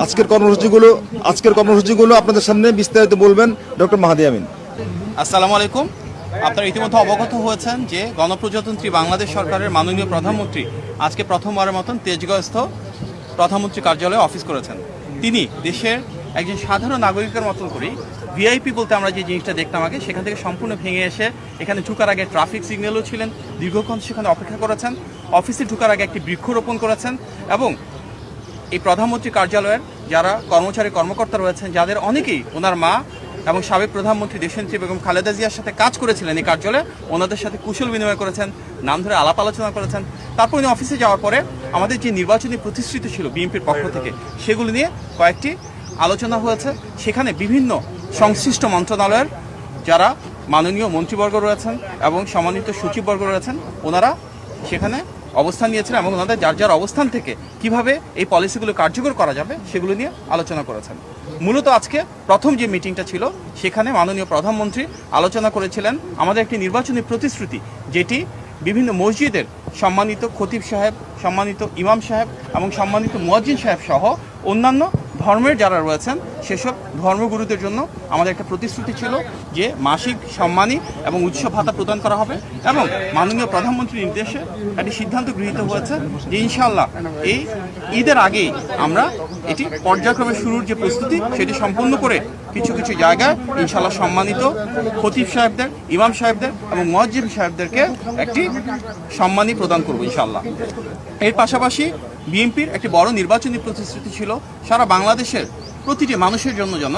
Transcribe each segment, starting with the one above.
আজকের কর্মসূচিগুলো আপনাদের সামনে বিস্তারিত বলবেন ডক্টর মাহাদি আমিন। আসসালামু আলাইকুম। আপনারা ইতিমধ্যে অবগত হয়েছেন যে গণপ্রজাতন্ত্রী বাংলাদেশ সরকারের মাননীয় প্রধানমন্ত্রী আজকে প্রথমবারের মতন তেজগাঁওস্থ প্রধানমন্ত্রী কার্যালয়ে অফিস করেছেন। তিনি দেশের একজন সাধারণ নাগরিকের মতন করেই ভিআইপি বলতে আমরা যে জিনিসটা দেখতাম আগে, সেখান থেকে সম্পূর্ণ ভেঙে এসে এখানে ঢুকার আগে ট্রাফিক সিগন্যালও ছিলেন, দীর্ঘক্ষণ সেখানে অপেক্ষা করেছেন, অফিসে ঢুকার আগে একটি বৃক্ষরোপণ করেছেন এবং এই প্রধানমন্ত্রী কার্যালয়ের যারা কর্মচারী কর্মকর্তা রয়েছেন, যাদের অনেকেই ওনার মা এবং সাবেক প্রধানমন্ত্রী দেশনেত্রী বেগম খালেদা জিয়ার সাথে কাজ করেছিলেন এই কার্যালয়ে, ওনাদের সাথে কুশল বিনিময় করেছেন, নাম ধরে আলাপ আলোচনা করেছেন। তারপর উনি অফিসে যাওয়ার পরে আমাদের যে নির্বাচনী প্রতিশ্রুতি ছিল বিএনপির পক্ষ থেকে, সেগুলি নিয়ে কয়েকটি আলোচনা হয়েছে। সেখানে বিভিন্ন সংশ্লিষ্ট মন্ত্রণালয়ের যারা মাননীয় মন্ত্রীবর্গ রয়েছেন এবং সম্মানিত সচিববর্গ রয়েছেন, ওনারা সেখানে অবস্থান নিয়েছেন এবং ওনাদের যার যার অবস্থান থেকে কিভাবে এই পলিসিগুলো কার্যকর করা যাবে সেগুলো নিয়ে আলোচনা করেছেন। মূলত আজকে প্রথম যে মিটিংটা ছিল, সেখানে মাননীয় প্রধানমন্ত্রী আলোচনা করেছিলেন আমাদের একটি নির্বাচনী প্রতিশ্রুতি, যেটি বিভিন্ন মসজিদের সম্মানিত খতিব সাহেব, সম্মানিত ইমাম সাহেব এবং সম্মানিত মুয়াজ্জিন সাহেব সহ অন্যান্য ধর্মের যারা রয়েছেন সেসব ধর্মগুরুদের জন্য আমাদের একটা প্রতিশ্রুতি ছিল যে মাসিক সম্মানী এবং উৎসব ভাতা প্রদান করা হবে। এবং মাননীয় প্রধানমন্ত্রীর নির্দেশে একটি সিদ্ধান্ত গৃহীত হয়েছে যে ইনশাআল্লাহ এই ঈদের আগেই আমরা এটি পর্যায়ক্রমে শুরুর যে প্রস্তুতি সেটি সম্পূর্ণ করে কিছু কিছু জায়গায় ইনশাআল্লাহ সম্মানিত খতিব সাহেবদের, ইমাম সাহেবদের এবং মুয়াজ্জিন সাহেবদেরকে একটি সম্মানী প্রদান করব ইনশাআল্লাহ। এর পাশাপাশি বিএনপির একটি বড় নির্বাচনী প্রতিশ্রুতি ছিল সারা বাংলাদেশের প্রতিটি মানুষের জন্য যেন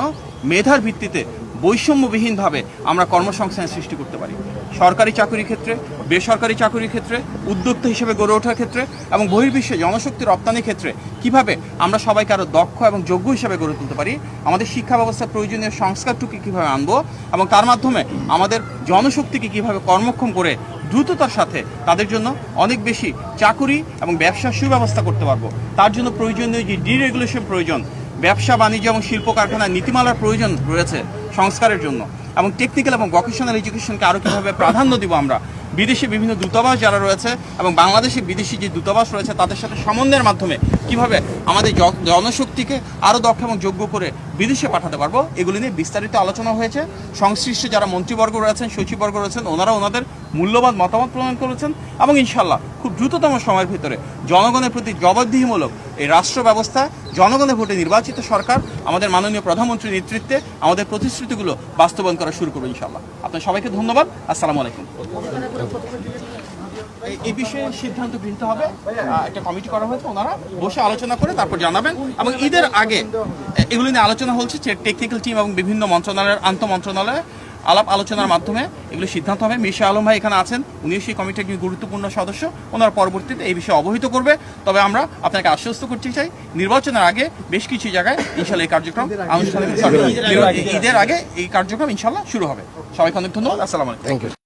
মেধার ভিত্তিতে বৈষম্যবিহীনভাবে আমরা কর্মসংস্থান সৃষ্টি করতে পারি। সরকারি চাকরির ক্ষেত্রে, বেসরকারি চাকরির ক্ষেত্রে, উদ্যোক্তা হিসেবে গড়ে ওঠার ক্ষেত্রে এবং বহির্বিশ্বে জনশক্তি রপ্তানির ক্ষেত্রে কিভাবে আমরা সবাইকে আরও দক্ষ এবং যোগ্য হিসেবে গড়ে তুলতে পারি, আমাদের শিক্ষা ব্যবস্থার প্রয়োজনীয় সংস্কারটুকু কীভাবে আনবো এবং তার মাধ্যমে আমাদের জনশক্তিকে কীভাবে কর্মক্ষম করে দ্রুততার সাথে তাদের জন্য অনেক বেশি চাকুরি এবং ব্যবসার সুব্যবস্থা করতে পারবো। তার জন্য প্রয়োজনীয় যে ডিরেগুলেশন প্রয়োজন, ব্যবসা বাণিজ্য এবং শিল্প কারখানার নীতিমালার প্রয়োজন রয়েছে সংস্কারের জন্য, এবং টেকনিক্যাল এবং ভোকেশনাল এডুকেশনকে আরও কীভাবে প্রাধান্য দিব আমরা, বিদেশে বিভিন্ন দূতাবাস যারা রয়েছে এবং বাংলাদেশে বিদেশি যে দূতাবাস রয়েছে তাদের সাথে সমন্বয়ের মাধ্যমে কিভাবে আমাদের জনশক্তিকে আরও দক্ষ এবং যোগ্য করে বিদেশে পাঠাতে পারবো, এগুলি নিয়ে বিস্তারিত আলোচনা হয়েছে। সংশ্লিষ্ট যারা মন্ত্রীবর্গ রয়েছেন, সচিববর্গ রয়েছেন, ওনারা ওনাদের মূল্যবান মতামত প্রদান করেছেন এবং ইনশাআল্লাহ খুব দ্রুততম সময়ের ভিতরে জনগণের প্রতি জবাবদিহিমূলক এই রাষ্ট্র ব্যবস্থা, জনগণের ভোটে নির্বাচিত সরকার আমাদের মাননীয় প্রধানমন্ত্রীর নেতৃত্বে আমাদের প্রতিশ্রুতিগুলো বাস্তবায়ন করা শুরু করবো ইনশাআল্লাহ। আপনার সবাইকে ধন্যবাদ। আসসালামু আলাইকুম। এই বিষয়ে সিদ্ধান্ত গৃহীত হবে, একটা কমিটি করা হয়েছে, ওনারা বসে আলোচনা করে তারপর জানাবেন এবং ঈদের আগে এগুলি নিয়ে আলোচনা হচ্ছে টেকনিক্যাল টিম এবং বিভিন্ন মন্ত্রণালয়ের আন্তঃমন্ত্রণালয়ে আলাপ আলোচনার মাধ্যমে এগুলো সিদ্ধান্ত হবে। মির্জা আলম ভাই এখানে আছেন, উনিও সেই কমিটির একজন গুরুত্বপূর্ণ সদস্য, ওনার পরবর্তীতে এই বিষয়ে অবহিত করবে। তবে আমরা আপনাকে আশ্বস্ত করতে চাই, নির্বাচনের আগে বেশ কিছু জায়গায় ইনশাল্লাহ এই কার্যক্রম আনুষ্ঠানিক ঈদের আগে এই কার্যক্রম ইনশাল্লাহ শুরু হবে। সবাইকে অনেক ধন্যবাদ। আসসালামু আলাইকুম।